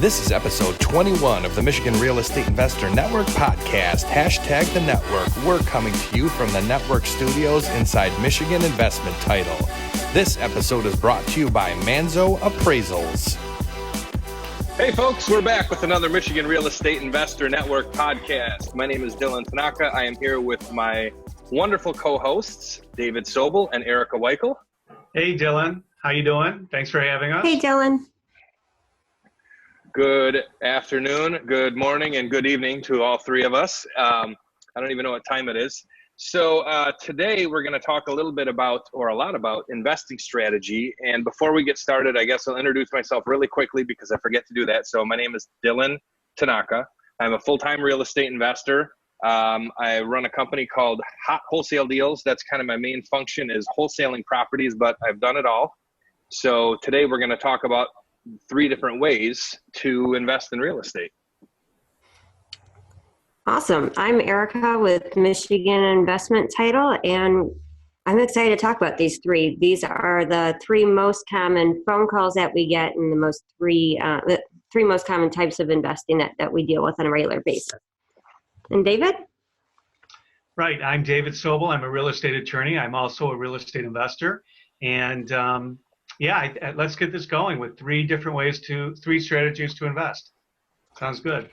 This is episode 21 of the Michigan Real Estate Investor Network podcast, hashtag the network. We're coming to you from the network studios inside Michigan Investment Title. This episode is brought to you by Manzo Appraisals. Hey folks, we're back with another Michigan Real Estate Investor Network podcast. My name is Dylan Tanaka. I am here with my wonderful co-hosts, David Soble and Erika Weichel. Hey Dylan, how you doing? Thanks for having us. Hey Dylan. Good afternoon, good morning, and good evening to all three of us. I don't even know what time it is. So today we're going to talk a little bit about, or a lot about, investing strategy. And before we get started, I guess I'll introduce myself really quickly because I forget to do that. So my name is Dylan Tanaka. I'm a full-time real estate investor. I run a company called Hot Wholesale Deals. That's kind of my main function, is wholesaling properties, but I've done it all. So today we're going to talk about 3 different ways to invest in real estate. Awesome. I'm Erika with Michigan Investment Title, and I'm excited to talk about these 3. These are the 3 most common phone calls that we get, and the 3 most common types of investing that we deal with on a regular basis. And David? Right. I'm David Soble. I'm a real estate attorney. I'm also a real estate investor. And let's get this going with 3 strategies to invest. Sounds good.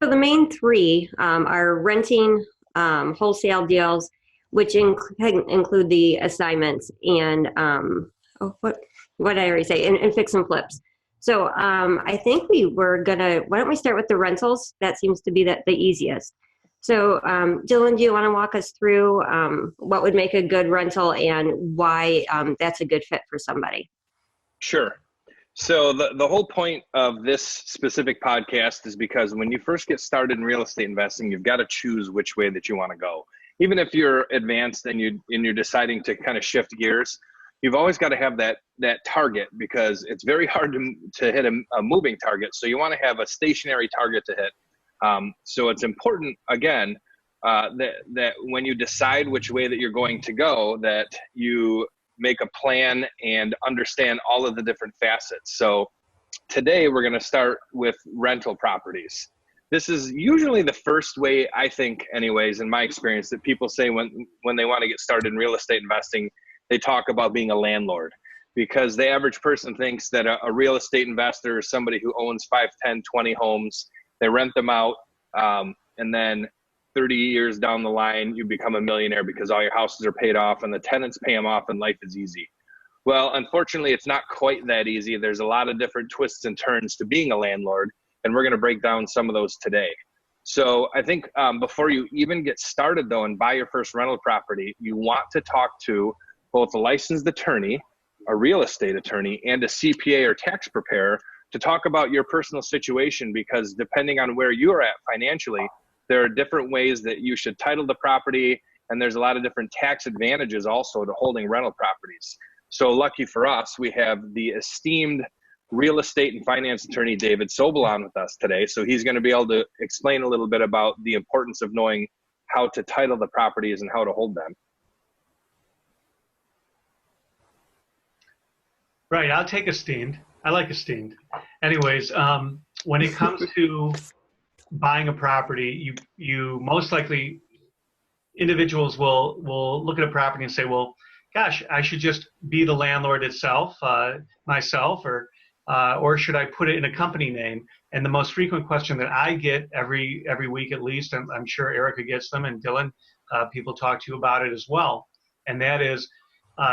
So the main 3 are renting, wholesale deals, which include the assignments, and what did I already say? And fix and flips. So I think why don't we start with the rentals? That seems to be the easiest. So Dylan, do you want to walk us through what would make a good rental and why that's a good fit for somebody? Sure. So the whole point of this specific podcast is because when you first get started in real estate investing, you've got to choose which way that you want to go. Even if you're advanced and you're deciding to kind of shift gears, you've always got to have that target, because it's very hard to hit a moving target. So you want to have a stationary target to hit. So it's important, again, that when you decide which way that you're going to go, that you make a plan and understand all of the different facets. So today we're going to start with rental properties. This is usually the first way, I think, anyways, in my experience, that people say when they want to get started in real estate investing, they talk about being a landlord, because the average person thinks that a real estate investor is somebody who owns 5, 10, 20 homes. They rent them out, and then 30 years down the line, you become a millionaire because all your houses are paid off and the tenants pay them off and life is easy. Well, unfortunately, it's not quite that easy. There's a lot of different twists and turns to being a landlord, and we're going to break down some of those today. So I think before you even get started, though, and buy your first rental property, you want to talk to both a licensed attorney, a real estate attorney, and a CPA or tax preparer to talk about your personal situation, because depending on where you're at financially, there are different ways that you should title the property, and there's a lot of different tax advantages also to holding rental properties. So lucky for us, we have the esteemed real estate and finance attorney David Soble on with us today. So he's going to be able to explain a little bit about the importance of knowing how to title the properties and how to hold them. Right. I'll take esteemed. I like esteemed. Anyways, when it comes to buying a property, you most likely, individuals will look at a property and say, well, gosh, I should just be the landlord myself, or should I put it in a company name? And the most frequent question that I get every week at least, and I'm sure Erika gets them, and Dylan, people talk to you about it as well, and that is,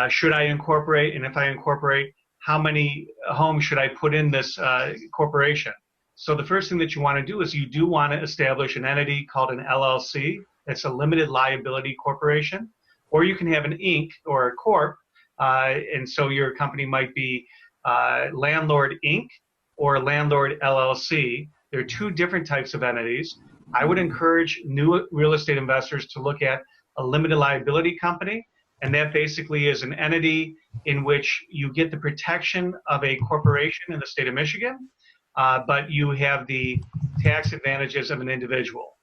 should I incorporate? And if I incorporate, how many homes should I put in this corporation? So the first thing that you want to do is you do want to establish an entity called an LLC. It's a limited liability corporation. Or you can have an Inc. or a Corp. And so your company might be Landlord Inc. or Landlord LLC. There are 2 different types of entities. I would encourage new real estate investors to look at a limited liability company. And that basically is an entity in which you get the protection of a corporation in the state of Michigan, but you have the tax advantages of an individual.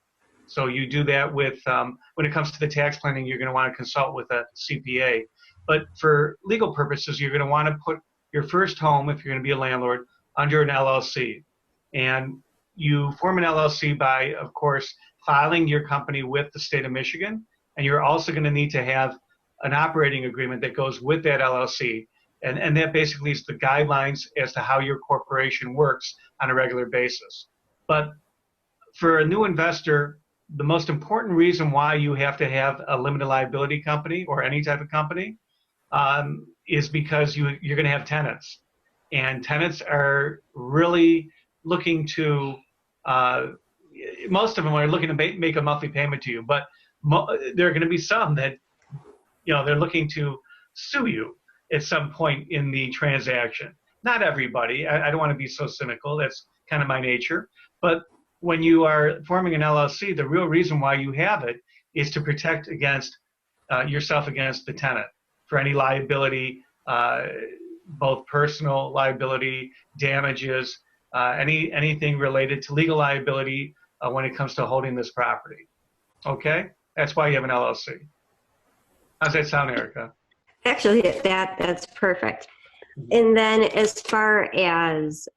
So you do that with, when it comes to the tax planning, you're going to want to consult with a CPA. But for legal purposes, you're going to want to put your first home, if you're going to be a landlord, under an LLC. And you form an LLC by, of course, filing your company with the state of Michigan. And you're also going to need to have an operating agreement that goes with that LLC. And that basically is the guidelines as to how your corporation works on a regular basis. But for a new investor, the most important reason why you have to have a limited liability company or any type of company is because you're going to have tenants. And tenants are really looking to, most of them are looking to make a monthly payment to you, but there are going to be some that, they're looking to sue you at some point in the transaction. Not everybody. I don't want to be so cynical. That's kind of my nature. But when you are forming an LLC, the real reason why you have it is to protect against yourself against the tenant for any liability, both personal liability, damages, anything related to legal liability when it comes to holding this property. Okay? That's why you have an LLC. How's that sound, Erika? Actually, that's perfect. And then as far as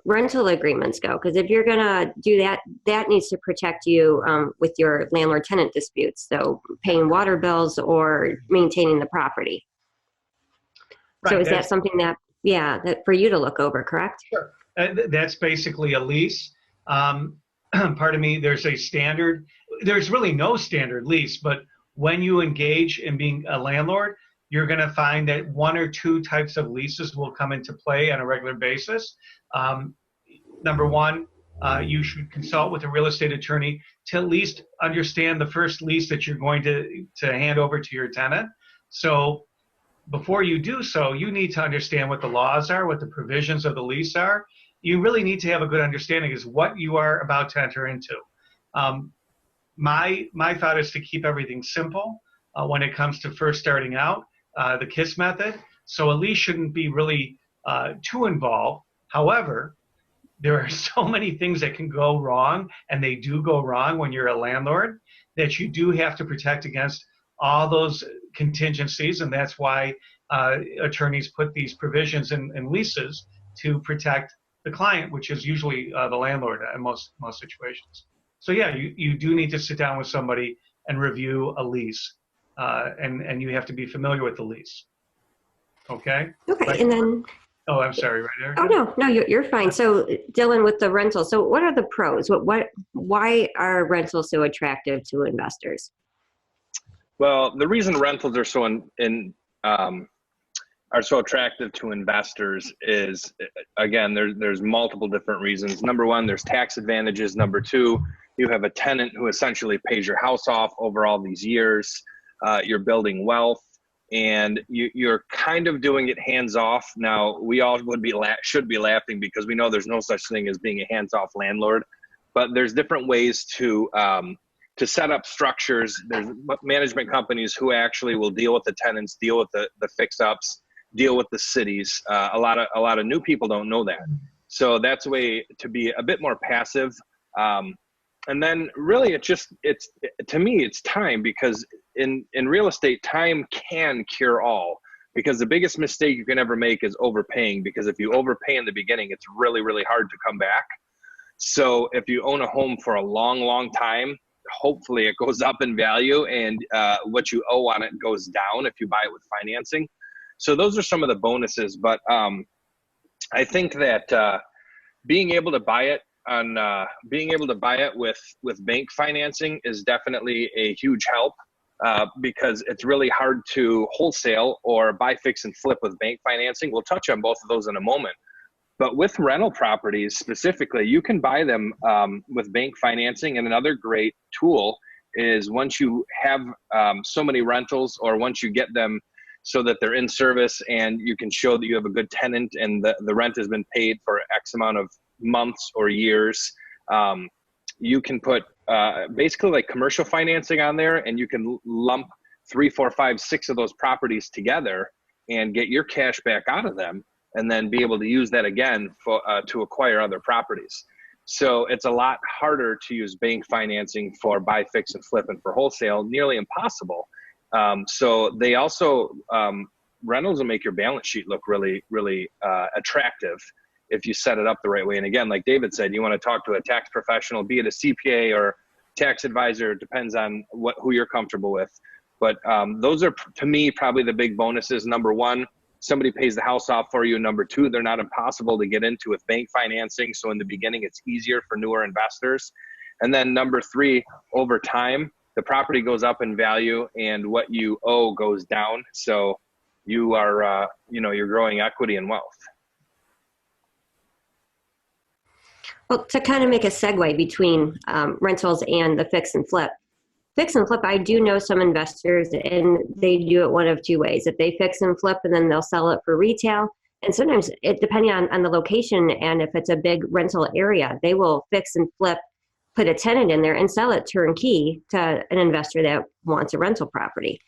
rental agreements go, because if you're going to do that, that needs to protect you with your landlord-tenant disputes, so paying water bills or maintaining the property. Right, so is that something that for you to look over, correct? Sure. That's basically a lease. Pardon me, there's a standard. There's really no standard lease, but when you engage in being a landlord, you're going to find that one or two types of leases will come into play on a regular basis. Number one, you should consult with a real estate attorney to at least understand the first lease that you're going to hand over to your tenant. So before you do so, you need to understand what the laws are, what the provisions of the lease are. You really need to have a good understanding is what you are about to enter into. My thought is to keep everything simple when it comes to first starting out. The KISS method. So a lease shouldn't be really too involved. However, there are so many things that can go wrong, and they do go wrong when you're a landlord, that you do have to protect against all those contingencies, and that's why attorneys put these provisions in leases to protect the client, which is usually the landlord in most situations. So yeah, you do need to sit down with somebody and review a lease. And you have to be familiar with the lease. Okay? Okay, right? And then... Oh, I'm sorry, right, Erika? Oh, no, you're fine. So, Dylan, with the rental, so what are the pros? Why are rentals so attractive to investors? Well, the reason rentals are so attractive to investors is, again, there's multiple different reasons. Number one, there's tax advantages. Number two, you have a tenant who essentially pays your house off over all these years. You're building wealth, and you're kind of doing it hands off. Now, we all should be laughing because we know there's no such thing as being a hands-off landlord, but there's different ways to set up structures. There's management companies who actually will deal with the tenants, deal with the fix-ups, deal with the cities. A lot of new people don't know that, so that's a way to be a bit more passive. And then really to me, it's time, because in real estate, time can cure all, because the biggest mistake you can ever make is overpaying, because if you overpay in the beginning, it's really, really hard to come back. So if you own a home for a long, long time, hopefully it goes up in value, and what you owe on it goes down if you buy it with financing. So those are some of the bonuses. But I think that being able to buy it with bank financing is definitely a huge help, because it's really hard to wholesale or buy, fix, and flip with bank financing. We'll touch on both of those in a moment. But with rental properties specifically, you can buy them with bank financing. And another great tool is, once you have so many rentals, or once you get them so that they're in service and you can show that you have a good tenant and the rent has been paid for X amount of months or years, you can put basically like commercial financing on there, and you can lump 3, 4, 5, 6 of those properties together and get your cash back out of them, and then be able to use that again to acquire other properties. So it's a lot harder to use bank financing for buy, fix, and flip, and for wholesale, nearly impossible. So they also, rentals will make your balance sheet look really, really attractive. if you set it up the right way. And again, like David said, you want to talk to a tax professional, be it a CPA or tax advisor. It depends on who you're comfortable with. But those are, to me, probably the big bonuses. Number one, somebody pays the house off for you. Number two, they're not impossible to get into with bank financing. So in the beginning, it's easier for newer investors. And then number three, over time, the property goes up in value and what you owe goes down. So you are, you're growing equity and wealth. Well, to kind of make a segue between rentals and the fix and flip. Fix and flip, I do know some investors, and they do it one of two ways. If they fix and flip, and then they'll sell it for retail. And sometimes, depending on the location, and if it's a big rental area, they will fix and flip, put a tenant in there, and sell it turnkey to an investor that wants a rental property.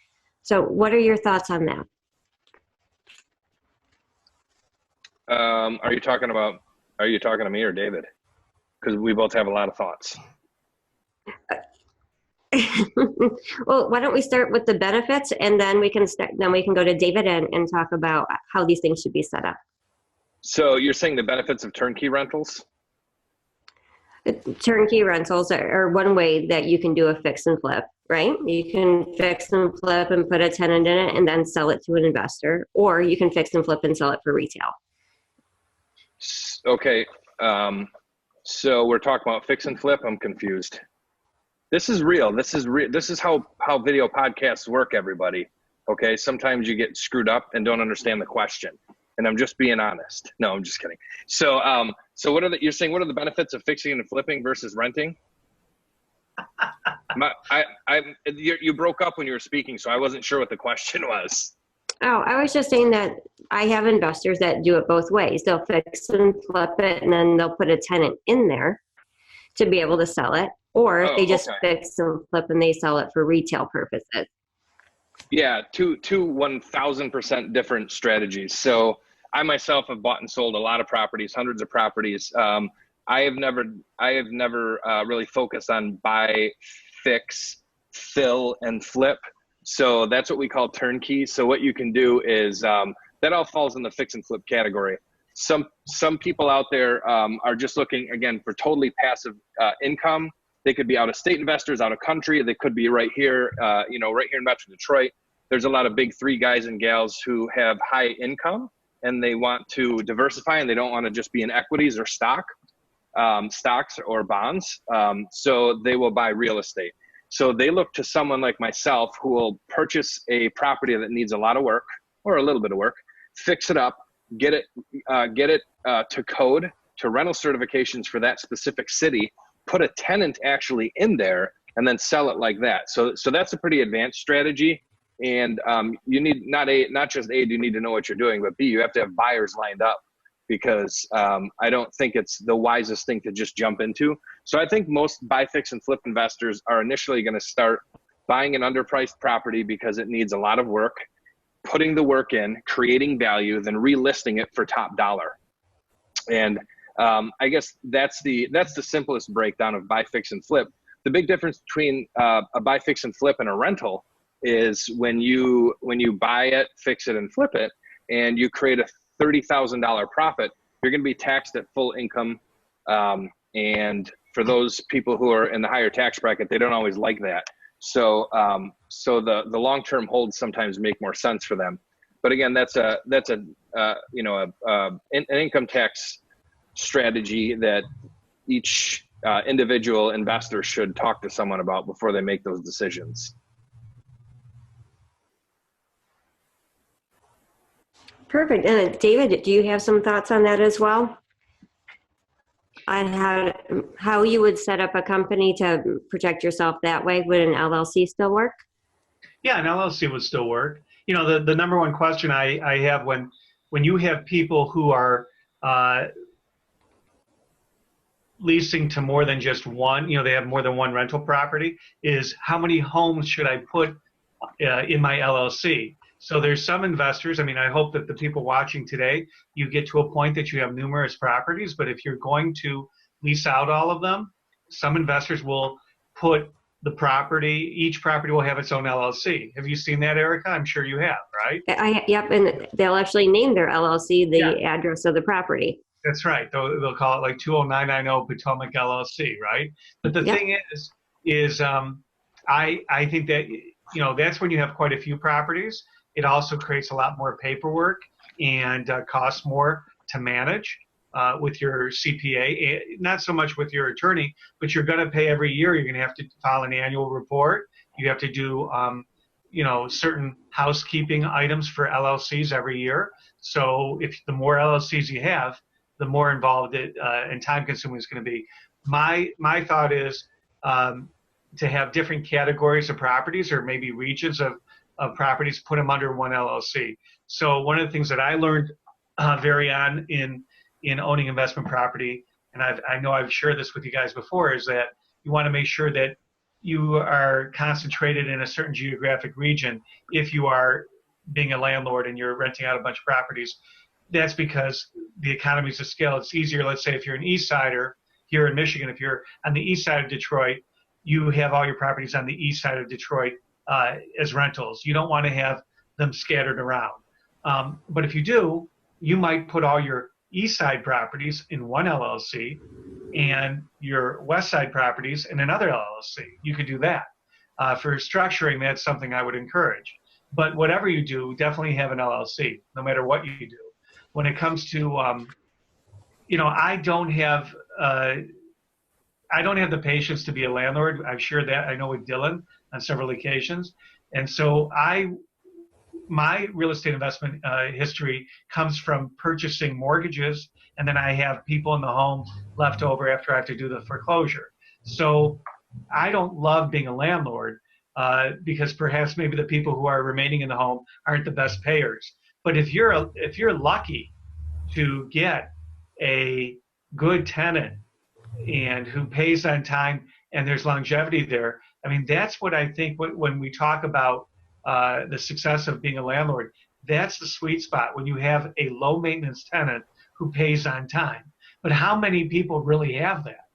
So what are your thoughts on that? Are you talking to me or David? Because we both have a lot of thoughts. Well, why don't we start with the benefits, and then we can go to David and talk about how these things should be set up. So you're saying the benefits of turnkey rentals? Turnkey rentals are one way that you can do a fix and flip, right? You can fix and flip and put a tenant in it and then sell it to an investor, or you can fix and flip and sell it for retail. Okay. So we're talking about fix and flip. I'm confused. This is real. This is how video podcasts work, everybody. Okay. Sometimes you get screwed up and don't understand the question. And I'm just being honest. No, I'm just kidding. So, you're saying, what are the benefits of fixing and flipping versus renting? You broke up when you were speaking, so I wasn't sure what the question was. Oh, I was just saying that I have investors that do it both ways. They'll fix and flip it, and then they'll put a tenant in there to be able to sell it. Or they just fix and flip and they sell it for retail purposes. Yeah, two 1,000% different strategies. So I myself have bought and sold a lot of properties, hundreds of properties. I have never really focused on buy, fix, fill, and flip. So that's what we call turnkey. So what you can do is that all falls in the fix and flip category. Some people out there are just looking, again, for totally passive income. They could be out-of-state investors, out of country. They could be right here, right here in Metro Detroit. There's a lot of big three guys and gals who have high income and they want to diversify and they don't want to just be in equities or stocks or bonds. So they will buy real estate. So they look to someone like myself who will purchase a property that needs a lot of work or a little bit of work, fix it up, get it to code, to rental certifications for that specific city, put a tenant actually in there, and then sell it like that. So that's a pretty advanced strategy. And you need not just A, do you need to know what you're doing, but B, you have to have buyers lined up, because I don't think it's the wisest thing to just jump into. So I think most buy, fix, and flip investors are initially going to start buying an underpriced property because it needs a lot of work, putting the work in, creating value, then relisting it for top dollar. And I guess that's the simplest breakdown of buy, fix, and flip. The big difference between a buy, fix, and flip and a rental is when you buy it, fix it, and flip it, and you create a $30,000 profit, you're going to be taxed at full income. And for those people who are in the higher tax bracket, they don't always like that. So the long-term holds sometimes make more sense for them. But again, that's an income tax strategy that each individual investor should talk to someone about before they make those decisions. Perfect. And David, do you have some thoughts on that as well? On how you would set up a company to protect yourself that way? Would an LLC still work? Yeah, an LLC would still work. You know, the number one question I have when you have people who are leasing to more than just one, they have more than one rental property, is how many homes should I put in my LLC? So there's some investors, I hope that the people watching today, you get to a point that you have numerous properties, but if you're going to lease out all of them, some investors will put the property, each property will have its own LLC. Have you seen that, Erika? I'm sure you have, right? Yep, and they'll actually name their LLC the address of the property. That's right. They'll call it like 20990 Potomac LLC, right? But the thing is I think that, that's when you have quite a few properties. It also creates a lot more paperwork and costs more to manage with your CPA, not so much with your attorney, but you're going to pay every year. You're going to have to file an annual report. You have to do, certain housekeeping items for LLCs every year. So if the more LLCs you have, the more involved it and time consuming it's going to be. My thought is to have different categories of properties or maybe regions of properties, put them under one LLC. So one of the things that I learned very on in owning investment property, and I know I've shared this with you guys before, is that you want to make sure that you are concentrated in a certain geographic region if you are being a landlord and you're renting out a bunch of properties. That's because the economies of scale, it's easier. Let's say if you're an East Sider here in Michigan, if you're on the east side of Detroit, you have all your properties on the east side of Detroit as rentals. You don't want to have them scattered around. But if you do, you might put all your east side properties in one LLC and your west side properties in another LLC. You could do that. For structuring, that's something I would encourage. But whatever you do, definitely have an LLC, no matter what you do. When it comes to, I don't have the patience to be a landlord. I've shared that, I know, with Dylan on several occasions. And so my real estate investment history comes from purchasing mortgages, and then I have people in the home left over after I have to do the foreclosure. So I don't love being a landlord because perhaps maybe the people who are remaining in the home aren't the best payers. But if you're lucky to get a good tenant and who pays on time and there's longevity there, I mean, that's what I think when we talk about the success of being a landlord, that's the sweet spot, when you have a low maintenance tenant who pays on time. But how many people really have that,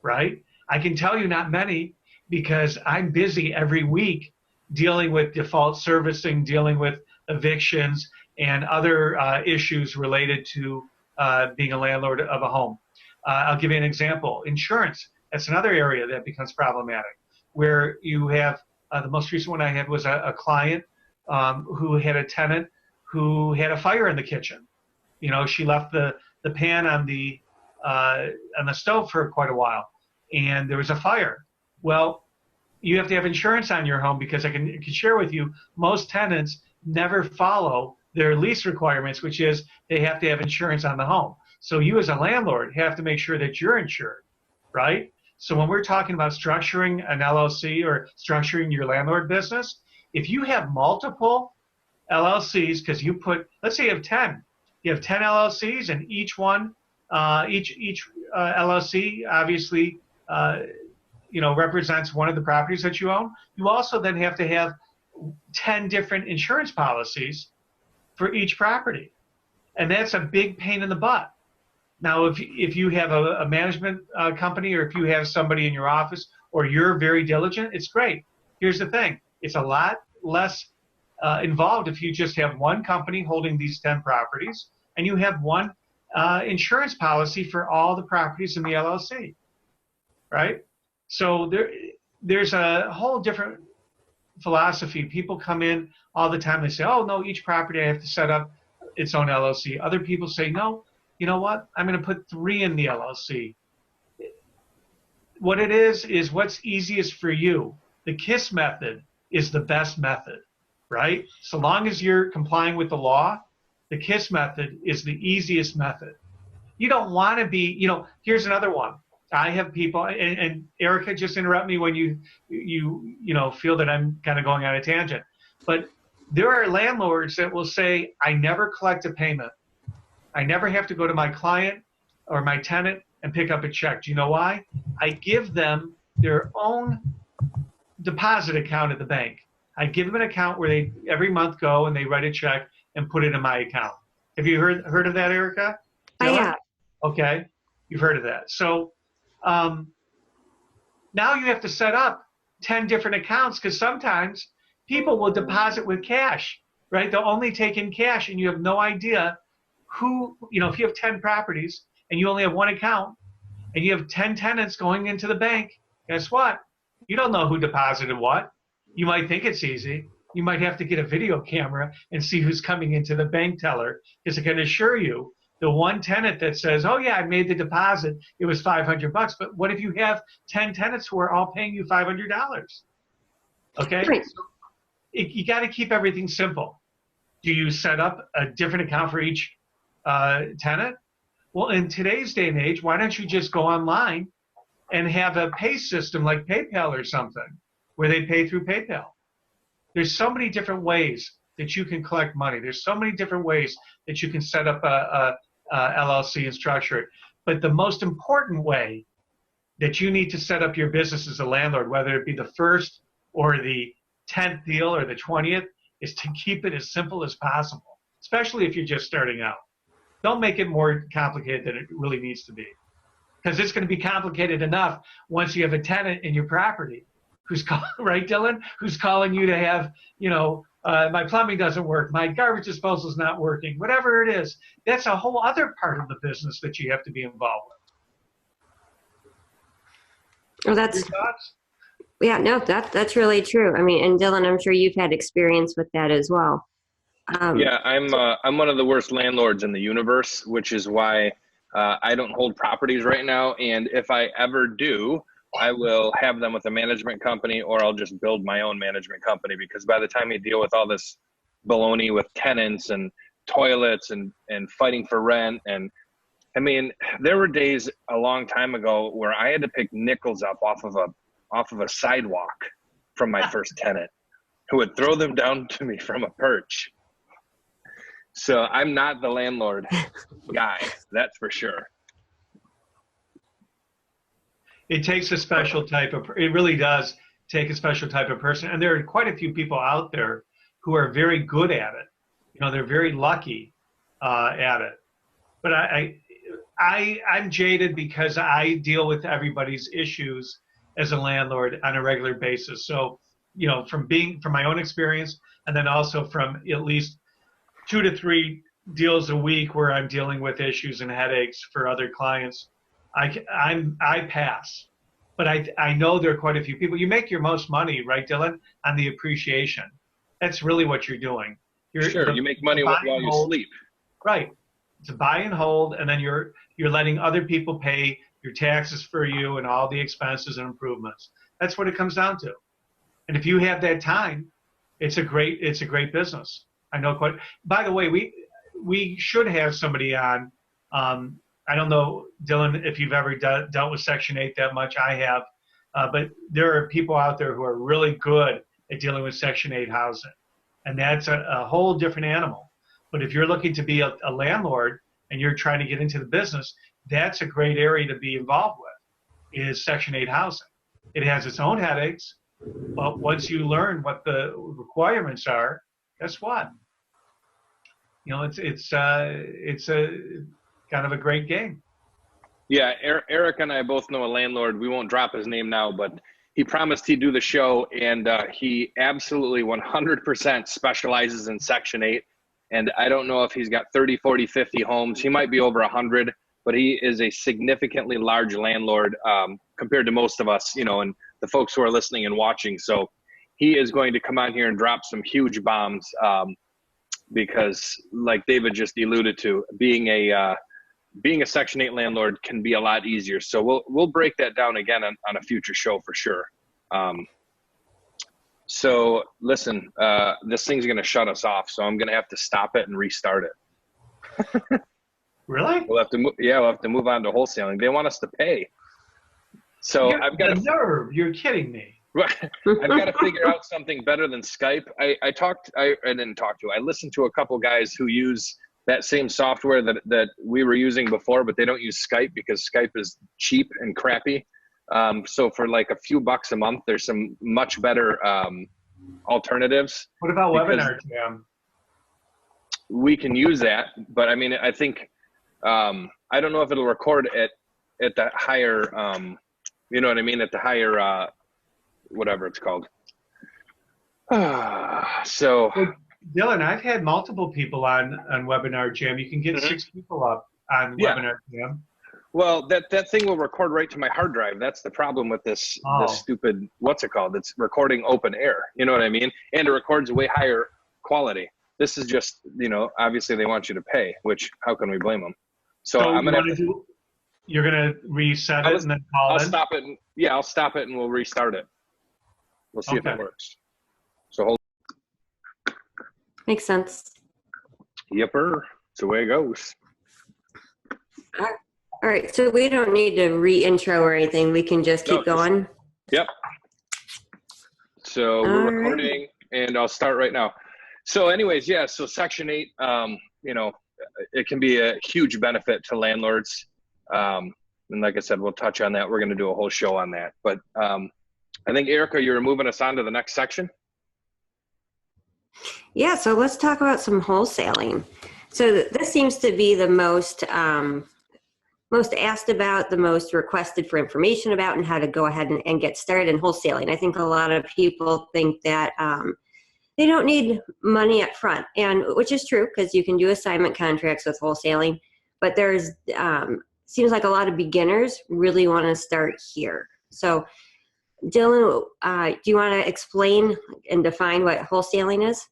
right? I can tell you not many, because I'm busy every week dealing with default servicing, dealing with evictions and other issues related to being a landlord of a home. I'll give you an example. Insurance, that's another area that becomes problematic, where you have the most recent one I had was a client who had a tenant who had a fire in the kitchen. She left the pan on the stove for quite a while, and there was a fire. Well, you have to have insurance on your home, because I can share with you, most tenants never follow their lease requirements, which is they have to have insurance on the home. So you as a landlord have to make sure that you're insured, right? So when we're talking about structuring an LLC or structuring your landlord business, if you have multiple LLCs, because let's say you have 10. You have 10 LLCs, and each LLC obviously represents one of the properties that you own. You also then have to have 10 different insurance policies for each property. And that's a big pain in the butt. Now, if you have a management company, or if you have somebody in your office, or you're very diligent, it's great. Here's the thing. It's a lot less involved if you just have one company holding these 10 properties, and you have one insurance policy for all the properties in the LLC, right? So there's a whole different philosophy. People come in all the time. They say, oh, no, each property I have to set up its own LLC. Other people say, no, you know what? I'm going to put 3 in the LLC. What it is what's easiest for you. The KISS method is the best method, right? So long as you're complying with the law, the KISS method is the easiest method. You don't want to be, here's another one. I have people, and Erika, just interrupt me when you feel that I'm kind of going on a tangent. But there are landlords that will say, I never collect a payment. I never have to go to my client or my tenant and pick up a check. Do you know why? I give them their own deposit account at the bank. I give them an account where they every month go and they write a check and put it in my account. Have you heard of that, Erika? I have. Okay, you've heard of that. So now you have to set up 10 different accounts, because sometimes people will deposit with cash, right? They'll only take in cash, and you have no idea who, if you have 10 properties and you only have one account, and you have 10 tenants going into the bank, guess what? You don't know who deposited what. You might think it's easy. You might have to get a video camera and see who's coming into the bank teller, because I can assure you, the one tenant that says, oh yeah, I made the deposit, it was $500. But what if you have 10 tenants who are all paying you $500? Okay, Right. so you got to keep everything simple. Do you set up a different account for each tenant? Well, in today's day and age, why don't you just go online and have a pay system like PayPal or something, where they pay through PayPal? There's so many different ways that you can collect money. There's so many different ways that you can set up a LLC and structure it. But the most important way that you need to set up your business as a landlord, whether it be the first or the 10th deal or the 20th, is to keep it as simple as possible, especially if you're just starting out. Don't make it more complicated than it really needs to be, because it's going to be complicated enough once you have a tenant in your property who's right, Dylan? Who's calling you to have, my plumbing doesn't work, my garbage disposal is not working, whatever it is. That's a whole other part of the business that you have to be involved with. Well, that's, Your thoughts? yeah, no, that's really true. I mean, and Dylan, I'm sure you've had experience with that as well. Yeah, I'm one of the worst landlords in the universe, which is why I don't hold properties right now. And if I ever do, I will have them with a management company, or I'll just build my own management company, because by the time you deal with all this baloney with tenants and toilets and fighting for rent, and I mean, there were days a long time ago where I had to pick nickels up off of a sidewalk from my first tenant, who would throw them down to me from a perch. So I'm not the landlord guy, that's for sure. It takes a special type of, it really does take a special type of person. And there are quite a few people out there who are very good at it. They're very lucky at it. But I'm jaded because I deal with everybody's issues as a landlord on a regular basis. So, from my own experience, and then also from at least 2 to 3 deals a week where I'm dealing with issues and headaches for other clients, I pass. But I know there are quite a few people. You make your most money, right, Dylan, on the appreciation. That's really what you're doing. You make money while you sleep. Right. It's a buy and hold, and then you're letting other people pay your taxes for you and all the expenses and improvements. That's what it comes down to. And if you have that time, it's a great business. I know quite. By the way, we should have somebody on. I don't know, Dylan, if you've ever dealt with Section 8 that much. I have. But there are people out there who are really good at dealing with Section 8 housing. And that's a whole different animal. But if you're looking to be a landlord and you're trying to get into the business, that's a great area to be involved with, is Section 8 housing. It has its own headaches, but once you learn what the requirements are, guess what? It's a kind of a great game. Yeah, Erika and I both know a landlord. We won't drop his name now, but he promised he'd do the show, and he absolutely 100% specializes in Section 8. And I don't know if he's got 30, 40, 50 homes. He might be over 100, but he is a significantly large landlord compared to most of us, and the folks who are listening and watching. So he is going to come on here and drop some huge bombs because, like David just alluded to, being a Section 8 landlord can be a lot easier. So we'll break that down again on a future show for sure. So listen, this thing's going to shut us off, so I'm going to have to stop it and restart it. Really? We'll have to move on to wholesaling. They want us to pay. So I've got nerve. You're kidding me. Right. I've got to figure out something better than Skype. I listened to a couple guys who use that same software that we were using before, but they don't use Skype because Skype is cheap and crappy. So for like a few bucks a month, there's some much better alternatives. What about webinar jam? We can use that, but I mean, I think I don't know if it'll record at the higher, you know what I mean, at the higher whatever it's called. So. Dylan, I've had multiple people on Webinar Jam. You can get 6 people up on Webinar Jam. Well, that thing will record right to my hard drive. That's the problem with this stupid, what's it called? It's recording open air. You know what I mean? And it records way higher quality. This is just, obviously they want you to pay, which how can we blame them? So I'm going to you're going to reset it and then call I'll stop it. I'll stop it and we'll restart it. We'll see if it works. So hold. Makes sense. Yepper. It's the way it goes. All right, so we don't need to re-intro or anything. We can just keep going. Yep. So we're recording, and I'll start right now. So anyways, so Section 8, it can be a huge benefit to landlords. And like I said, we'll touch on that. We're going to do a whole show on that. But I think, Erika, you're moving us on to the next section. Yeah, so let's talk about some wholesaling. So this seems to be the most asked about, the most requested for information about, and how to go ahead and get started in wholesaling. I think a lot of people think that they don't need money up front, and which is true because you can do assignment contracts with wholesaling, but there's seems like a lot of beginners really want to start here. So Dylan, do you want to explain and define what wholesaling is?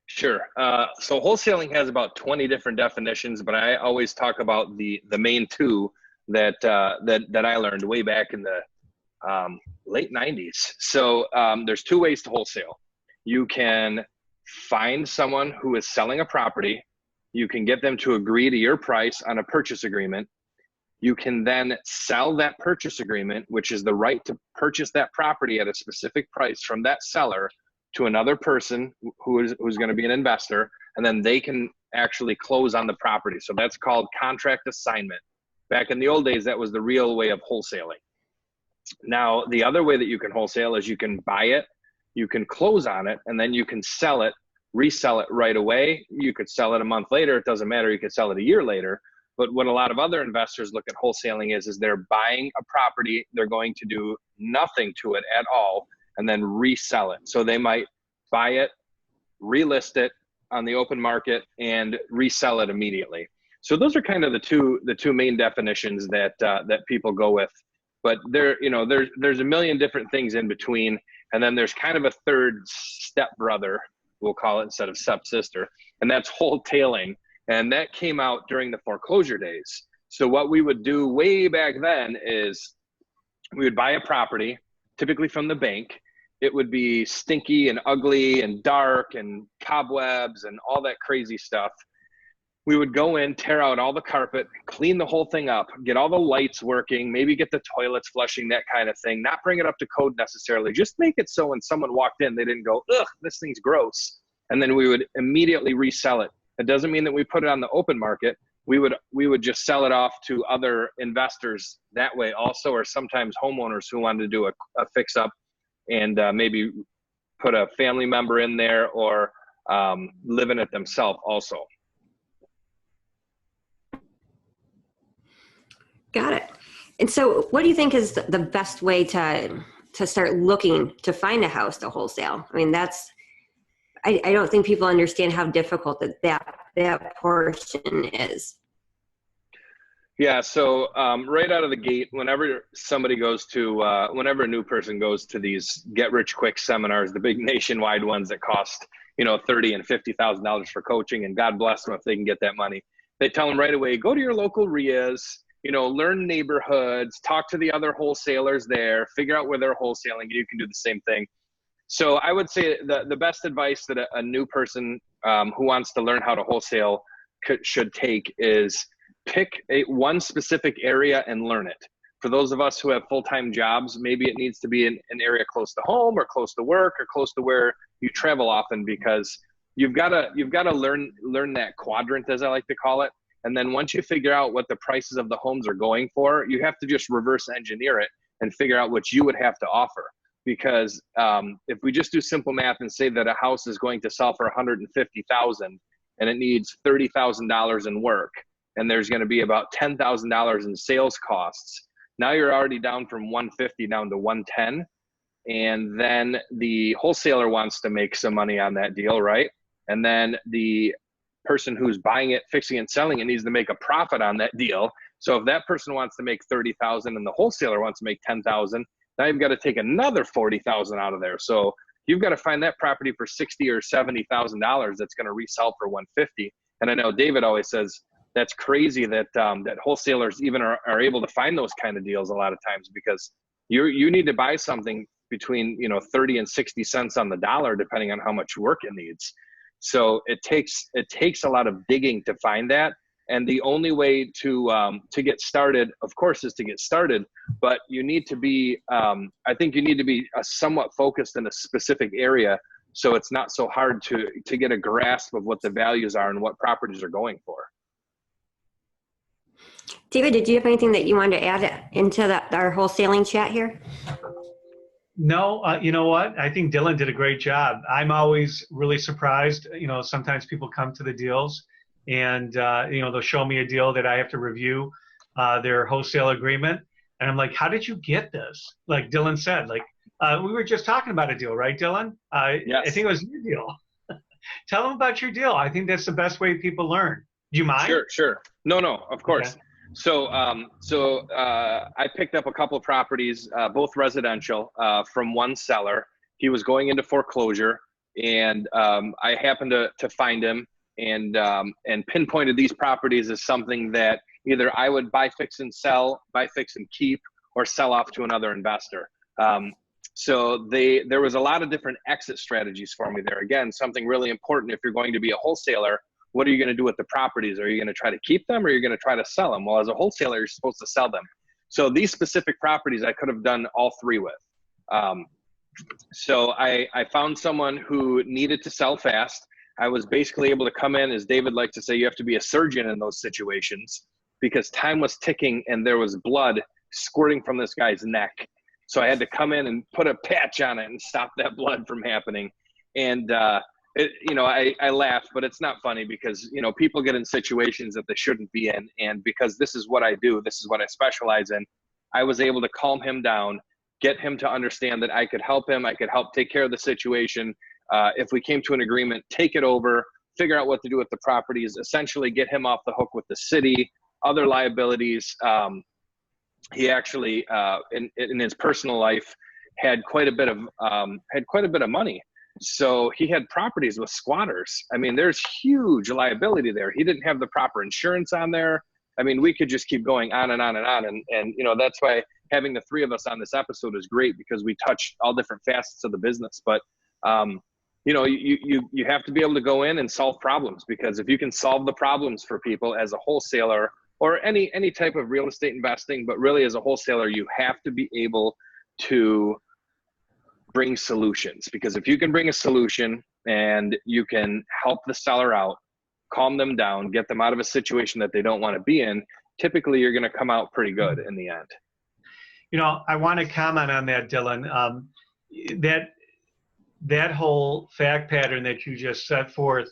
Sure. So wholesaling has about 20 different definitions, but I always talk about the main two that I learned way back in the late 90s. So there's two ways to wholesale. You can find someone who is selling a property. You can get them to agree to your price on a purchase agreement. You can then sell that purchase agreement, which is the right to purchase that property at a specific price from that seller, to another person who's going to be an investor, and then they can actually close on the property. So that's called contract assignment. Back in the old days, that was the real way of wholesaling. Now, the other way that you can wholesale is you can buy it, you can close on it, and then you can sell it, resell it right away. You could sell it a month later. It doesn't matter. You could sell it a year later. But what a lot of other investors look at wholesaling is they're buying a property, they're going to do nothing to it at all, and then resell it. So they might buy it, relist it on the open market, and resell it immediately. So those are kind of the two main definitions that people go with. But there's a million different things in between, and then there's kind of a third stepbrother, we'll call it, instead of stepsister, and that's wholetailing. And that came out during the foreclosure days. So what we would do way back then is we would buy a property, typically from the bank. It would be stinky and ugly and dark and cobwebs and all that crazy stuff. We would go in, tear out all the carpet, clean the whole thing up, get all the lights working, maybe get the toilets flushing, that kind of thing. Not bring it up to code necessarily. Just make it so when someone walked in, they didn't go, ugh, this thing's gross. And then we would immediately resell it. It doesn't mean that we put it on the open market. We would just sell it off to other investors that way also, or sometimes homeowners who wanted to do a fix up and maybe put a family member in there or live in it themselves also. Got it. And so what do you think is the best way to start looking to find a house to wholesale? I mean, I don't think people understand how difficult that portion is. Yeah, so right out of the gate, whenever a new person goes to these get-rich-quick seminars, the big nationwide ones that cost, $30,000 and $50,000 for coaching, and God bless them if they can get that money, they tell them right away, go to your local RIAs, learn neighborhoods, talk to the other wholesalers there, figure out where they're wholesaling, and you can do the same thing. So I would say the best advice that a new person who wants to learn how to wholesale should take is pick one specific area and learn it. For those of us who have full-time jobs, maybe it needs to be in an area close to home or close to work or close to where you travel often, because you've got to learn that quadrant, as I like to call it. And then once you figure out what the prices of the homes are going for, you have to just reverse engineer it and figure out what you would have to offer. Because if we just do simple math and say that a house is going to sell for $150,000 and it needs $30,000 in work, and there's going to be about $10,000 in sales costs, now you're already down from 150 down to 110, and then the wholesaler wants to make some money on that deal, right? And then the person who's buying it, fixing it, selling it needs to make a profit on that deal. So if that person wants to make 30,000 and the wholesaler wants to make 10,000, now you've got to take another 40,000 out of there. So you've got to find that property for 60 or $70,000 that's going to resell for 150. And I know David always says that's crazy that that wholesalers even are able to find those kind of deals a lot of times, because you need to buy something between 30 and 60 cents on the dollar depending on how much work it needs. So it takes a lot of digging to find that. And the only way to get started, of course, is to get started. But you need to be, I think you need to be somewhat focused in a specific area, so it's not so hard to get a grasp of what the values are and what properties are going for. David, did you have anything that you wanted to add into our wholesaling chat here? No, you know what? I think Dylan did a great job. I'm always really surprised. Sometimes people come to the deals and, they'll show me a deal that I have to review their wholesale agreement. And I'm like, how did you get this? Like Dylan said, we were just talking about a deal, right, Dylan? Yes. I think it was your deal. Tell them about your deal. I think that's the best way people learn. Do you mind? Sure. No, of course. Okay. So I picked up a couple of properties, both residential, from one seller. He was going into foreclosure, and I happened to find him and pinpointed these properties as something that either I would buy, fix, and sell, buy, fix, and keep, or sell off to another investor. So there was a lot of different exit strategies for me there. Again, something really important if you're going to be a wholesaler. What are you going to do with the properties? Are you going to try to keep them, or are you going to try to sell them? Well, as a wholesaler, you're supposed to sell them. So these specific properties I could have done all three with. So I found someone who needed to sell fast. I was basically able to come in, as David likes to say, you have to be a surgeon in those situations, because time was ticking and there was blood squirting from this guy's neck. So I had to come in and put a patch on it and stop that blood from happening. And I laugh, but it's not funny, because people get in situations that they shouldn't be in, and because this is what I do, this is what I specialize in, I was able to calm him down, get him to understand that I could help him, I could help take care of the situation. If we came to an agreement, take it over, figure out what to do with the properties, essentially get him off the hook with the city, other liabilities. He actually, in his personal life, had quite a bit of money. So he had properties with squatters. I mean, there's huge liability there. He didn't have the proper insurance on there. I mean, we could just keep going on and on and on. And that's why having the three of us on this episode is great, because we touch all different facets of the business. But, you have to be able to go in and solve problems, because if you can solve the problems for people as a wholesaler, or any type of real estate investing, but really as a wholesaler, you have to be able to bring solutions. Because if you can bring a solution and you can help the seller out, calm them down, get them out of a situation that they don't want to be in, typically you're going to come out pretty good in the end. I want to comment on that, Dylan. That whole fact pattern that you just set forth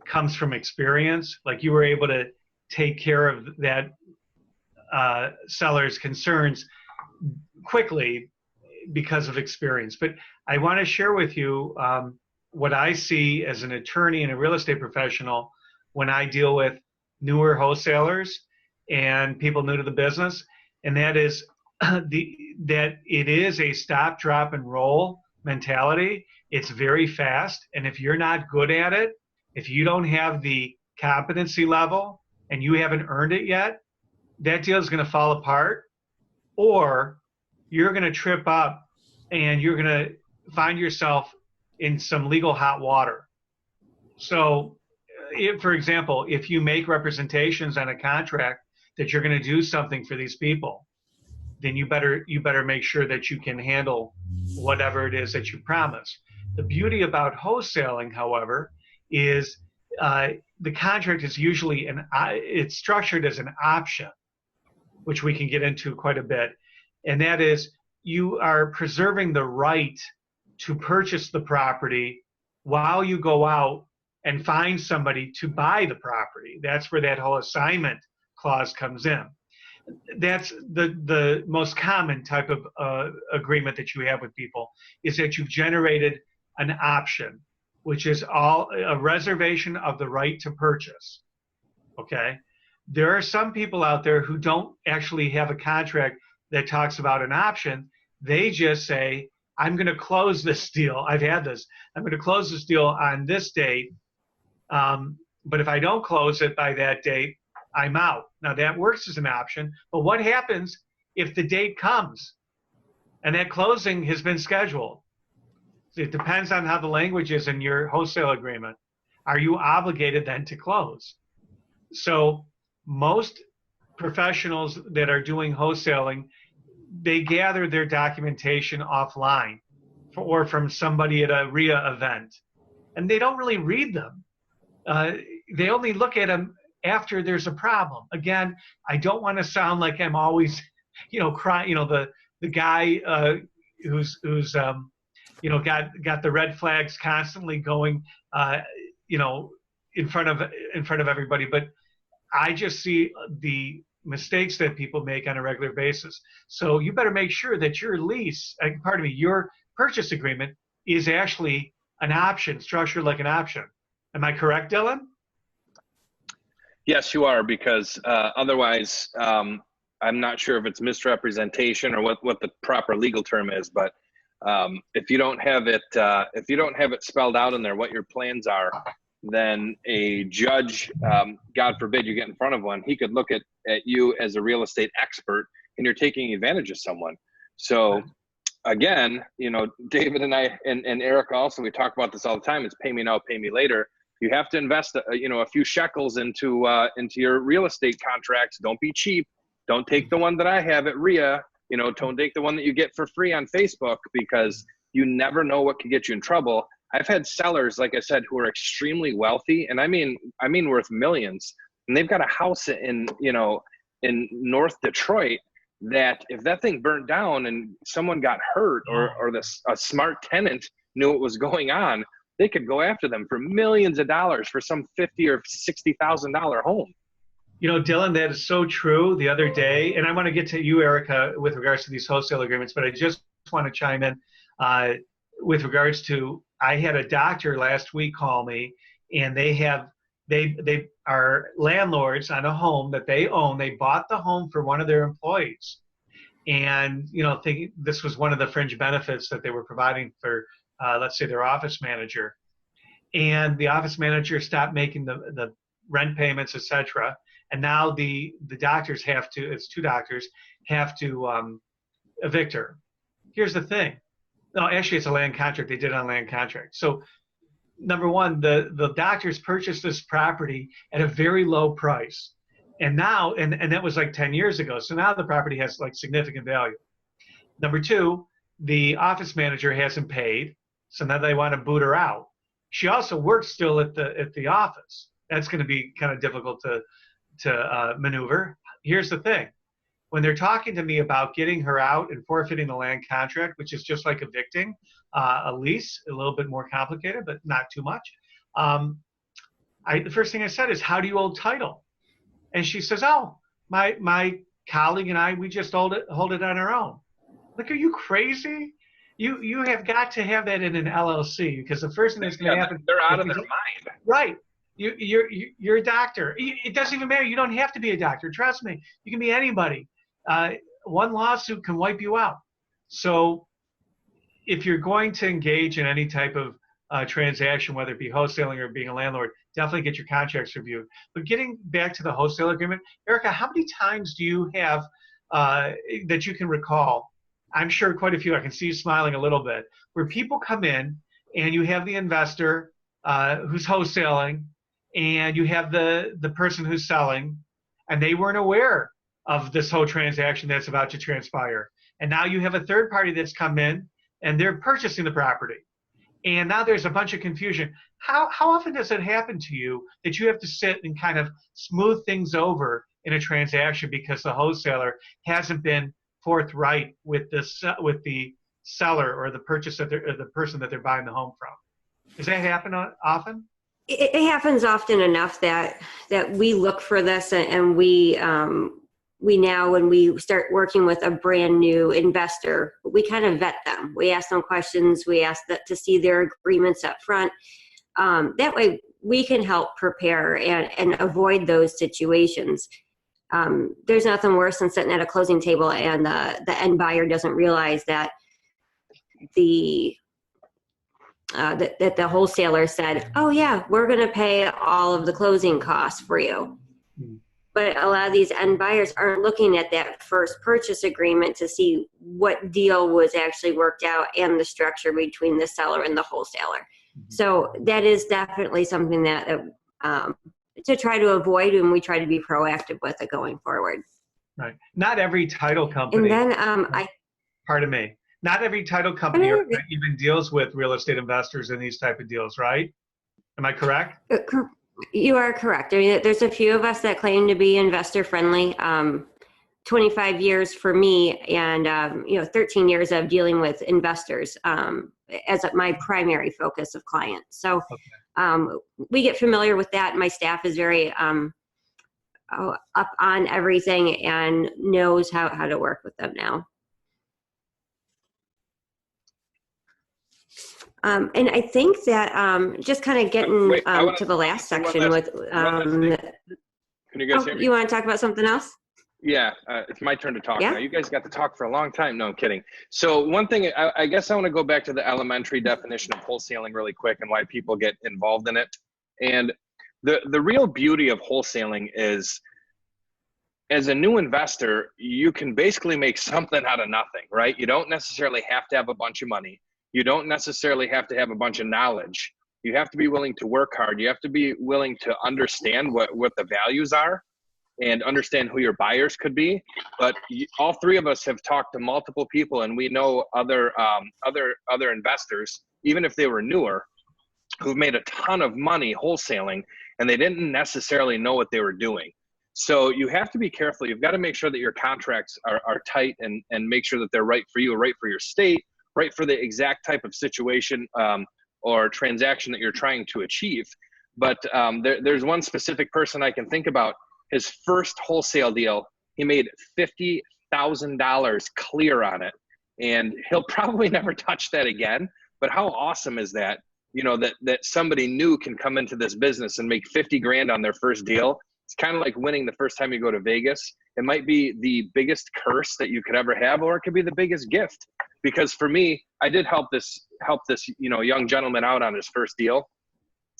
comes from experience. Like, you were able to take care of that seller's concerns quickly because of experience. But I want to share with you what I see as an attorney and a real estate professional when I deal with newer wholesalers and people new to the business, and that is that it is a stop, drop, and roll mentality. It's very fast, and if you're not good at it, if you don't have the competency level and you haven't earned it yet, that deal is going to fall apart, or you're going to trip up and you're going to find yourself in some legal hot water. So, for example, if you make representations on a contract that you're going to do something for these people, then you better make sure that you can handle whatever it is that you promise. The beauty about wholesaling, however, is the contract is usually it's structured as an option, which we can get into quite a bit. And that is, you are preserving the right to purchase the property while you go out and find somebody to buy the property. That's where that whole assignment clause comes in. That's the most common type of agreement that you have with people, is that you've generated an option, which is a reservation of the right to purchase. Okay? There are some people out there who don't actually have a contract that talks about an option. They just say, I'm going to close this deal. I've had this. I'm going to close this deal on this date. But if I don't close it by that date, I'm out. Now that works as an option. But what happens if the date comes and that closing has been scheduled? It depends on how the language is in your wholesale agreement. Are you obligated then to close? So most professionals that are doing wholesaling, they gather their documentation offline or from somebody at a RIA event, and they don't really read them. They only look at them after there's a problem. Again, I don't want to sound like I'm always, crying. The guy who's got the red flags constantly going, in front of everybody. But I just see the mistakes that people make on a regular basis. So you better make sure that your your purchase agreement is actually an option, structured like an option. Am I correct, Dylan? Yes, you are, because otherwise, I'm not sure if it's misrepresentation or what the proper legal term is. But if you don't have it spelled out in there what your plans are, then a judge, God forbid you get in front of one, he could look at you as a real estate expert, and you're taking advantage of someone. So again, David and I and Erika also, we talk about this all the time. It's pay me now, pay me later. You have to invest, a few shekels into your real estate contracts. Don't be cheap. Don't take the one that I have at RIA. Don't take the one that you get for free on Facebook, because you never know what could get you in trouble. I've had sellers, like I said, who are extremely wealthy, and I mean worth millions, and they've got a house in North Detroit that if that thing burnt down and someone got hurt or a smart tenant knew what was going on, they could go after them for millions of dollars for some $50,000 or $60,000 home. Dylan, that is so true. The other day, and I want to get to you, Erika, with regards to these wholesale agreements, but I just want to chime in with regards to, I had a doctor last week call me, and they are landlords on a home that they own. They bought the home for one of their employees, and thinking this was one of the fringe benefits that they were providing for, let's say, their office manager. And the office manager stopped making the rent payments, etc. And now the doctors have to, it's two doctors, have to evict her. Here's the thing. No, actually, it's a land contract. They did it on land contract. So, number one, the doctors purchased this property at a very low price. And now, and that was like 10 years ago. So now the property has like significant value. Number two, the office manager hasn't paid. So now they want to boot her out. She also works still at the office. That's going to be kind of difficult to maneuver. Here's the thing. When they're talking to me about getting her out and forfeiting the land contract, which is just like evicting a lease, a little bit more complicated, but not too much. The first thing I said is, how do you hold title? And she says, oh, my colleague and I, we just hold it on our own. Like, are you crazy? You have got to have that in an LLC, because the first thing that's going to happen. They're out of their mind. Right. You're a doctor. It doesn't even matter. You don't have to be a doctor. Trust me. You can be anybody. One lawsuit can wipe you out. So if you're going to engage in any type of transaction, whether it be wholesaling or being a landlord, definitely get your contracts reviewed. But getting back to the wholesale agreement, Erika, how many times do you have that you can recall? I'm sure quite a few. I can see you smiling a little bit, where people come in and you have the investor who's wholesaling, and you have the person who's selling, and they weren't aware of this whole transaction that's about to transpire. And now you have a third party that's come in, and they're purchasing the property. And now there's a bunch of confusion. How often does it happen to you that you have to sit and kind of smooth things over in a transaction because the wholesaler hasn't been forthright with the seller or the the person that they're buying the home from? Does that happen often? It happens often enough that we look for this, and we now, when we start working with a brand new investor, we kind of vet them. We ask them questions. We ask to see their agreements up front. That way we can help prepare and avoid those situations. There's nothing worse than sitting at a closing table and the end buyer doesn't realize that that the wholesaler said, oh yeah, we're going to pay all of the closing costs for you. But a lot of these end buyers aren't looking at that first purchase agreement to see what deal was actually worked out and the structure between the seller and the wholesaler. So that is definitely something that to try to avoid, and we try to be proactive with it going forward. Right. Not every title company. And then pardon me. Not every title company even deals with real estate investors in these type of deals, right? Am I correct? You are correct. I mean, there's a few of us that claim to be investor friendly. 25 years for me, and 13 years of dealing with investors as my primary focus of clients. So we get familiar with that. My staff is very up on everything and knows how to work with them now. And I think that just kind of getting to the last section with. Can you guys hear me? You want to talk about something else? Yeah, it's my turn to talk now. You guys got to talk for a long time. No, I'm kidding. So one thing, I guess I want to go back to the elementary definition of wholesaling really quick and why people get involved in it. And the real beauty of wholesaling is, as a new investor, you can basically make something out of nothing, right? You don't necessarily have to have a bunch of money. You don't necessarily have to have a bunch of knowledge. You have to be willing to work hard. You have to be willing to understand what the values are and understand who your buyers could be. But all three of us have talked to multiple people, and we know other investors, even if they were newer, who've made a ton of money wholesaling, and they didn't necessarily know what they were doing. So you have to be careful. You've got to make sure that your contracts are tight and make sure that they're right for you, right for your state, right for the exact type of situation or transaction that you're trying to achieve. But there's one specific person I can think about. His first wholesale deal, he made $50,000 clear on it. And he'll probably never touch that again. But how awesome is that? That somebody new can come into this business and make 50 grand on their first deal. It's kind of like winning the first time you go to Vegas. It might be the biggest curse that you could ever have, or it could be the biggest gift. Because for me, I did help this young gentleman out on his first deal,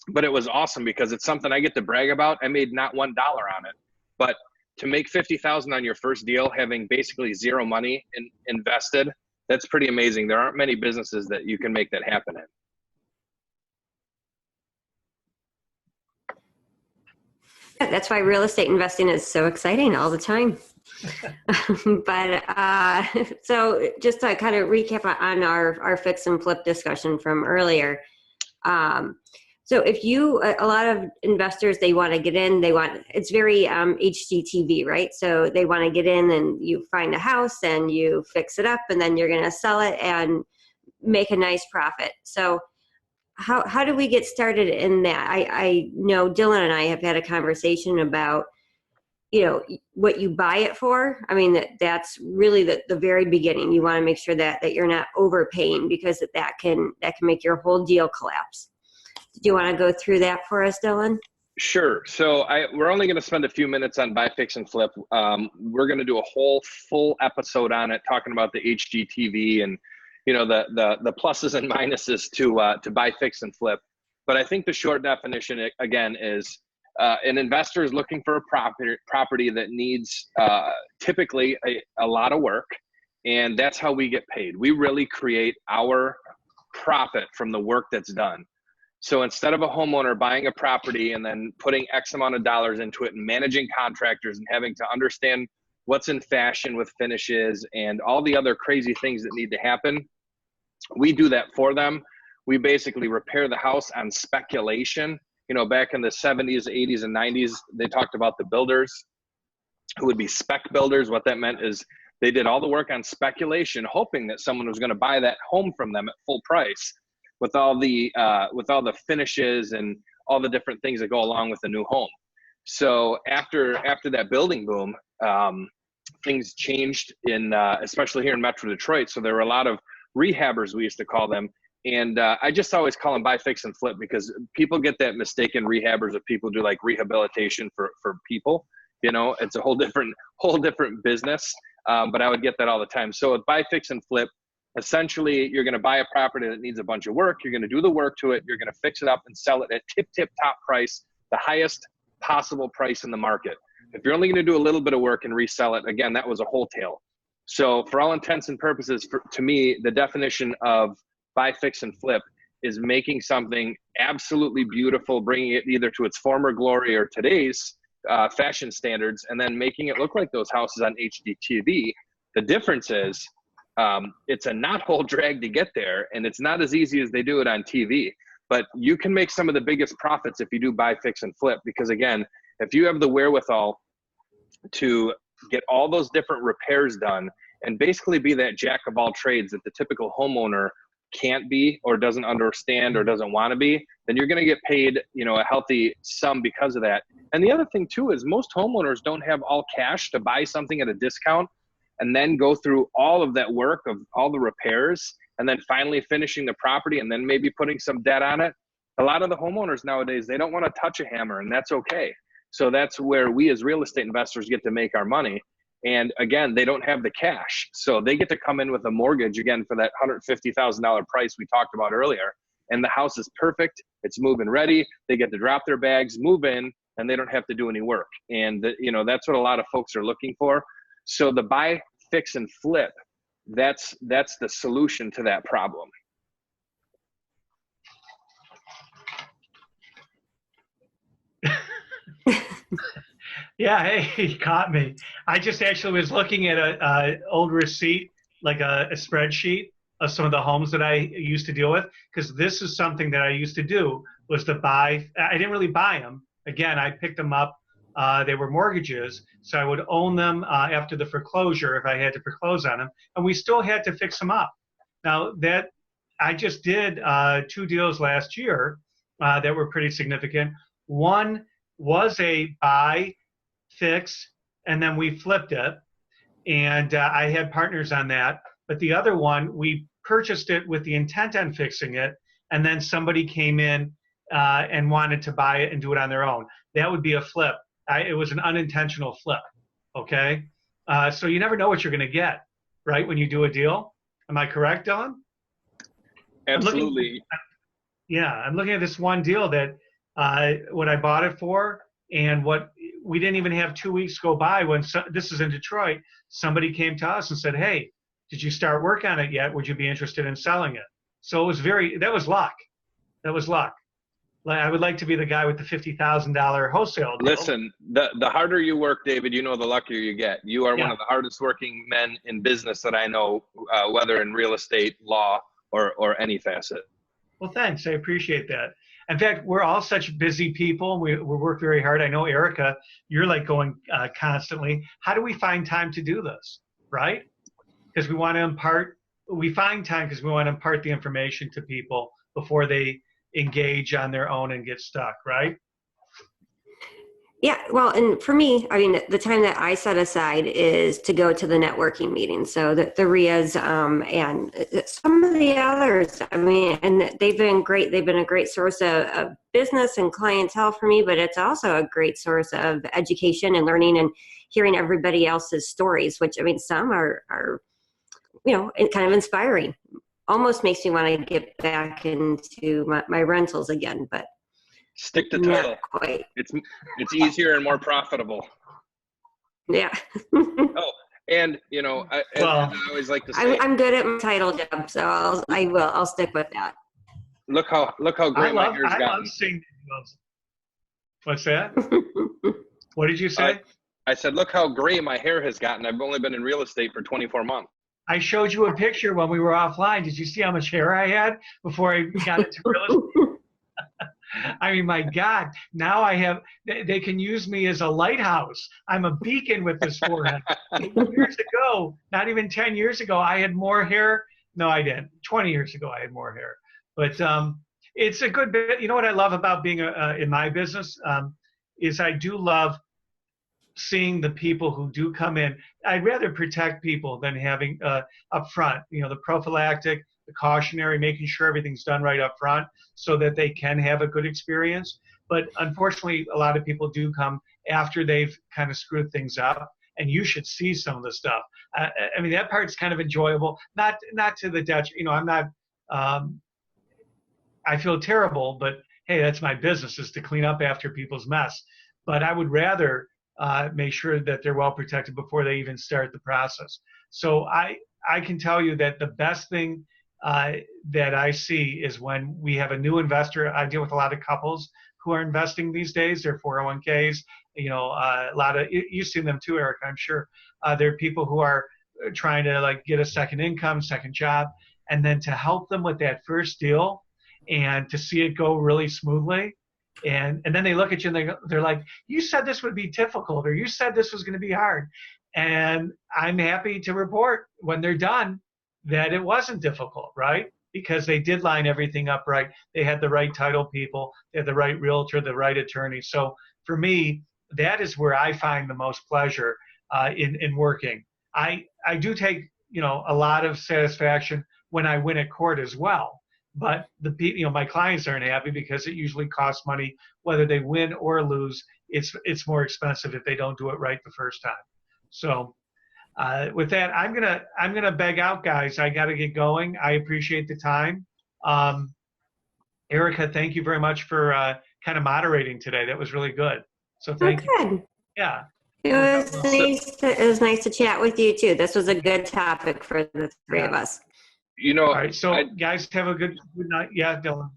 but it was awesome because it's something I get to brag about. I made not $1 on it, but to make $50,000 on your first deal, having basically zero money invested, that's pretty amazing. There aren't many businesses that you can make that happen in. That's why real estate investing is so exciting all the time. But so just to kind of recap on our fix and flip discussion from earlier. So if a lot of investors, they want to get in, it's very HGTV, right? So they want to get in and you find a house and you fix it up and then you're going to sell it and make a nice profit. So how do we get started in that? I know Dylan and I have had a conversation about, what you buy it for. I mean, that's really the very beginning. You want to make sure that you're not overpaying, because that can make your whole deal collapse. Do you want to go through that for us, Dylan? Sure. So we're only going to spend a few minutes on buy, fix, and flip. We're going to do a whole full episode on it, talking about the HGTV and the pluses and minuses to buy, fix, and flip. But I think the short definition again is an investor is looking for a property that needs typically a lot of work, and that's how we get paid. We really create our profit from the work that's done. So instead of a homeowner buying a property and then putting X amount of dollars into it and managing contractors and having to understand what's in fashion with finishes and all the other crazy things that need to happen, we do that for them. We basically repair the house on speculation. Back in the 70s, 80s, and 90s, they talked about the builders who would be spec builders. What that meant is they did all the work on speculation, hoping that someone was going to buy that home from them at full price, with all the finishes and all the different things that go along with a new home. So after that building boom, things changed especially here in Metro Detroit. So there were a lot of rehabbers, we used to call them, And I just always call them buy, fix, and flip, because people get that mistaken rehabbers of people do like rehabilitation for people. You know, it's a whole different business. But I would get that all the time. So with buy, fix, and flip, essentially you're going to buy a property that needs a bunch of work. You're going to do the work to it. You're going to fix it up and sell it at tip top price, the highest possible price in the market. If you're only going to do a little bit of work and resell it, again, that was a wholesale. So for all intents and purposes, to me, the definition of buy, fix, and flip is making something absolutely beautiful, bringing it either to its former glory or today's fashion standards, and then making it look like those houses on HGTV. The difference is it's a knothole drag to get there, and it's not as easy as they do it on TV. But you can make some of the biggest profits if you do buy, fix, and flip, because again, if you have the wherewithal to get all those different repairs done and basically be that jack of all trades that the typical homeowner can't be or doesn't understand or doesn't want to be, then you're going to get paid, you know, a healthy sum because of that. And the other thing too is most homeowners don't have all cash to buy something at a discount and then go through all of that work of all the repairs and then finally finishing the property and then maybe putting some debt on it. A lot of the homeowners nowadays, they don't want to touch a hammer, and that's okay. So that's where we as real estate investors get to make our money. And again, they don't have the cash. So they get to come in with a mortgage, again, for that $150,000 price we talked about earlier. And the house is perfect. It's move-in ready. They get to drop their bags, move in, and they don't have to do any work. And, you know, that's what a lot of folks are looking for. So the buy, fix, and flip, that's the solution to that problem. Yeah, hey, he caught me. I just actually was looking at a old receipt, like a spreadsheet of some of the homes that I used to deal with, because this is something that I used to do, was to buy. I didn't really buy them. Again, I picked them up. They were mortgages, so I would own them after the foreclosure if I had to foreclose on them, and we still had to fix them up. Now, that I just did 2 deals last year that were pretty significant. One was a buy, fix, and then we flipped it, and I had partners on that. But the other one, we purchased it with the intent on fixing it, and then somebody came in and wanted to buy it and do it on their own. That would be a flip. It was an unintentional flip, okay? So you never know what you're going to get, right, when you do a deal. Am I correct, Dylan? Absolutely. I'm looking at this one deal that what I bought it for, and what we didn't even have 2 weeks go by when this is in Detroit. Somebody came to us and said, "Hey, did you start work on it yet? Would you be interested in selling it?" So it was that was luck. That was luck. I would like to be the guy with the $50,000 wholesale deal. Listen, the harder you work, David, you know, the luckier you get. You are one of the hardest working men in business that I know, whether in real estate, law, or any facet. Well, thanks. I appreciate that. In fact, we're all such busy people. We work very hard. I know, Erika, you're like going constantly. How do we find time to do this, right? Because we want to impart, we find time because we want to impart the information to people before they engage on their own and get stuck, right? Yeah, well, and for me, I mean, the time that I set aside is to go to the networking meetings. So the RIAs and some of the others, I mean, and they've been great. They've been a great source of business and clientele for me, but it's also a great source of education and learning and hearing everybody else's stories, which, I mean, some are you know, kind of inspiring. Almost makes me want to get back into my rentals again, but stick to title. not quite. It's easier and more profitable. Yeah. Oh, and you know, I always like to say, I'm good at my title job, so I'll stick with that. Look how great my hair's gotten. I love seeing. What's that? What did you say? I said, look how gray my hair has gotten. I've only been in real estate for 24 months. I showed you a picture when we were offline. Did you see how much hair I had before I got into real estate? I mean, my God, now I have, they can use me as a lighthouse. I'm a beacon with this forehead. Years ago, not even 10 years ago, I had more hair. No, I didn't. 20 years ago, I had more hair. But it's a good bit. You know what I love about being in my business is I do love seeing the people who do come in. I'd rather protect people than having up front, you know, the prophylactic, the cautionary, making sure everything's done right up front so that they can have a good experience. But unfortunately, a lot of people do come after they've kind of screwed things up, and you should see some of the stuff. I mean, that part's kind of enjoyable, not to the detriment. I'm not. I feel terrible, but hey, that's my business, is to clean up after people's mess. But I would rather make sure that they're well protected before they even start the process. So I can tell you that the best thing that I see is when we have a new investor. I deal with a lot of couples who are investing these days, their 401ks, a lot of, you've seen them too, Erika, I'm sure. There are people who are trying to like get a second income, second job, and then to help them with that first deal and to see it go really smoothly. And then they look at you and they're like, you said this would be difficult, or you said this was going to be hard. And I'm happy to report when they're done that it wasn't difficult, right? Because they did line everything up right. They had the right title people, they had the right realtor, the right attorney. So for me, that is where I find the most pleasure in working. I do take a lot of satisfaction when I win at court as well. But my clients aren't happy because it usually costs money whether they win or lose. It's more expensive if they don't do it right the first time. So with that, I'm gonna beg out, guys. I got to get going. I appreciate the time. Erika, thank you very much for kind of moderating today. That was really good. So thank you. Yeah. It was nice to chat with you too. This was a good topic for the three of us. All right. So guys, have a good night. Yeah, Dylan.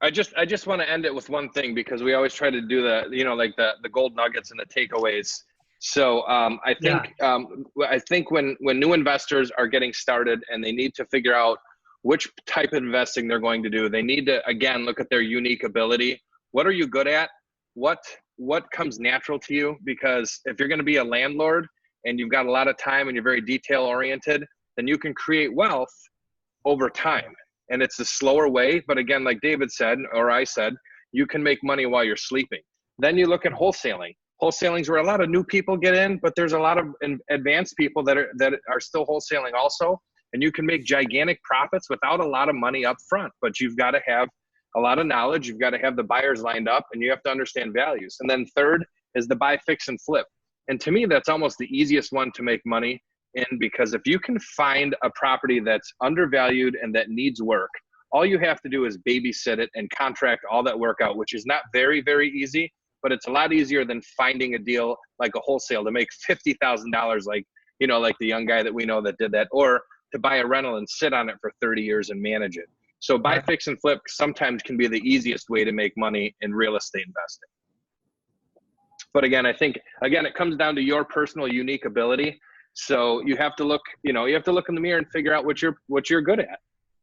I just want to end it with one thing, because we always try to do the gold nuggets and the takeaways. So I think when new investors are getting started and they need to figure out which type of investing they're going to do, they need to, again, look at their unique ability. What are you good at? What comes natural to you? Because if you're going to be a landlord and you've got a lot of time and you're very detail oriented, then you can create wealth over time. And it's a slower way, but again, like David said, or I said, you can make money while you're sleeping. Then you look at wholesaling. Wholesaling is where a lot of new people get in, but there's a lot of advanced people that are still wholesaling also. And you can make gigantic profits without a lot of money up front, but you've got to have a lot of knowledge. You've got to have the buyers lined up, and you have to understand values. And then third is the buy, fix, and flip. And to me, that's almost the easiest one to make money in, because if you can find a property that's undervalued and that needs work, all you have to do is babysit it and contract all that work out, which is not very, very easy, but it's a lot easier than finding a deal like a wholesale to make $50,000, like the young guy that we know that did that, or to buy a rental and sit on it for 30 years and manage it. So buy, fix, and flip sometimes can be the easiest way to make money in real estate investing. But again, I think, it comes down to your personal unique ability. So you have to look in the mirror and figure out what you're good at.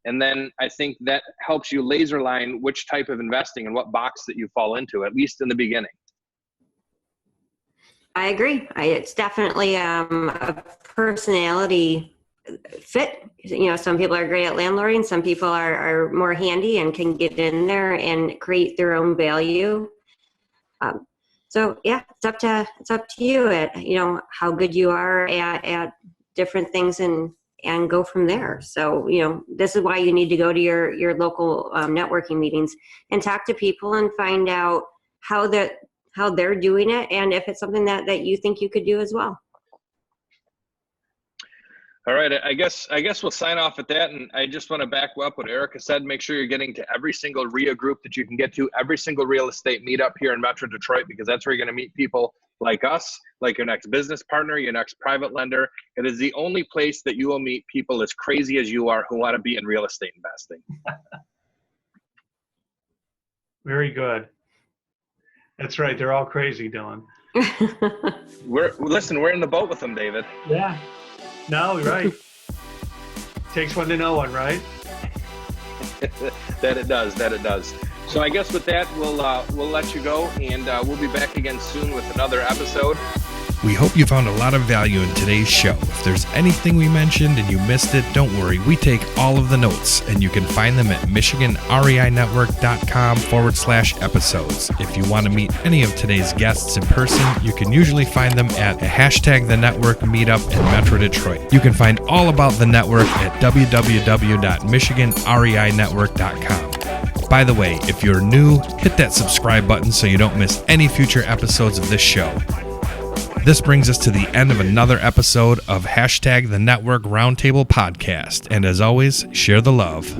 And then I think that helps you laser line which type of investing and what box that you fall into, at least in the beginning. I agree. It's definitely a personality fit. Some people are great at landlording. Some people are more handy and can get in there and create their own value. So yeah, it's up to you at how good you are at different things and go from there. So this is why you need to go to your local networking meetings and talk to people and find out how they're doing it, and if it's something that you think you could do as well. All right, I guess we'll sign off at that. And I just want to back up what Erika said. Make sure you're getting to every single RIA group that you can get to, every single real estate meetup here in Metro Detroit, because that's where you're going to meet people like us, like your next business partner, your next private lender. It is the only place that you will meet people as crazy as you are who want to be in real estate investing. Very good. That's right. They're all crazy, Dylan. We're in the boat with them, David. Yeah. No, you're right. Takes one to know one, right? That it does. So I guess with that, we'll let you go, and we'll be back again soon with another episode. We hope you found a lot of value in today's show. If there's anything we mentioned and you missed it, don't worry. We take all of the notes, and you can find them at michiganreinetwork.com/episodes. If you want to meet any of today's guests in person, you can usually find them at a #The Network meetup in Metro Detroit. You can find all about the network at www.michiganreinetwork.com. By the way, if you're new, hit that subscribe button so you don't miss any future episodes of this show. This brings us to the end of another episode of #The Network Roundtable Podcast. And as always, share the love.